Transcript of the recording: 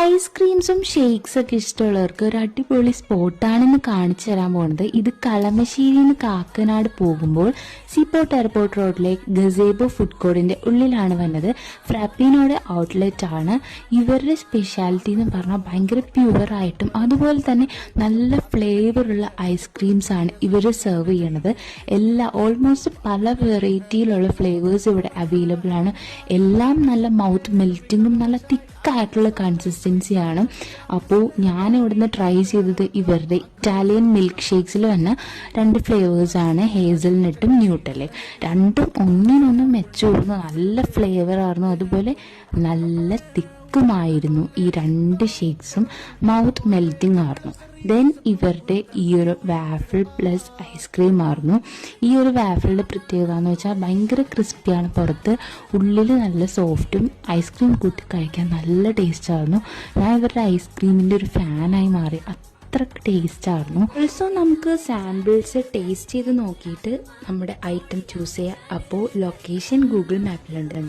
ഐസ്ക്രീംസും shakes ഒക്കെ ഇഷ്ടമുള്ളവർക്ക് ഒരു അടിപൊളി സ്പോട്ടാണെന്ന് കാണിച്ചു തരാൻ പോകുന്നത്. ഇത് കളമശ്ശേരിയിൽ നിന്ന് കാക്കനാട് പോകുമ്പോൾ സീപോർട്ട് എയർപോർട്ട് റോഡിലെ ഗസേബോ ഫുഡ് കോർട്ടിന്റെ ഉള്ളിലാണ് വന്നത്. ഫ്രാപ്പിനോയുടെ ഔട്ട്ലെറ്റ് ആണ്. ഇവരുടെ സ്പെഷ്യാലിറ്റി എന്ന് പറഞ്ഞാൽ ഭയങ്കര പ്യുവറായിട്ടും അതുപോലെ തന്നെ നല്ല ഫ്ലേവറുള്ള ഐസ്ക്രീംസ് ആണ് ഇവർ സെർവ് ചെയ്യണത്. ഓൾമോസ്റ്റ് പല വെറൈറ്റിയിലുള്ള ഫ്ലേവേഴ്സ് ഇവിടെ അവൈലബിൾ ആണ്. എല്ലാം നല്ല മൗത്ത് മെൽറ്റിങ്ങും നല്ല തിക്കായിട്ടുള്ള കൺസിസ്റ്റൻസിയാണ്. അപ്പോൾ ഞാൻ ഇവിടുന്ന് ട്രൈ ചെയ്തത് ഇവരുടെ ഇറ്റാലിയൻ മിൽക്ക് ഷേക്സിൽ വന്ന 2 ഫ്ലേവേഴ്സാണ്, ഹേസൽനട്ടും ന്യൂട്ടലും. രണ്ടും ഒന്നിനൊന്നും മെച്ചമായിരുന്നു. നല്ല ഫ്ലേവർ ആയിരുന്നു, അതുപോലെ നല്ല തിക്കുമായിരുന്നു. ഈ 2 ഷേക്സും മൗത്ത് മെൽറ്റിംഗ് ആയിരുന്നു. ദെൻ ഇവരുടെ ഈ ഒരു വാഫിൾ പ്ലസ് ഐസ്ക്രീം ആയിരുന്നു. ഈ ഒരു വാഫിളിൻ്റെ പ്രത്യേകത എന്ന് വെച്ചാൽ ഭയങ്കര ക്രിസ്പിയാണ് പുറത്ത്, ഉള്ളിൽ നല്ല സോഫ്റ്റും. ഐസ്ക്രീം കൂട്ടി കഴിക്കാൻ നല്ല ടേസ്റ്റായിരുന്നു. ഞാൻ ഇവരുടെ ഐസ്ക്രീമിൻ്റെ ഒരു ഫാനായി മാറി. അത്രക്ക് ടേസ്റ്റായിരുന്നു. ഓൾസോ നമുക്ക് സാമ്പിൾസ് ടേസ്റ്റ് ചെയ്ത് നോക്കിയിട്ട് നമ്മുടെ ഐറ്റം ചൂസ് ചെയ്യാം. അപ്പോൾ ലൊക്കേഷൻ ഗൂഗിൾ മാപ്പിലുണ്ട്.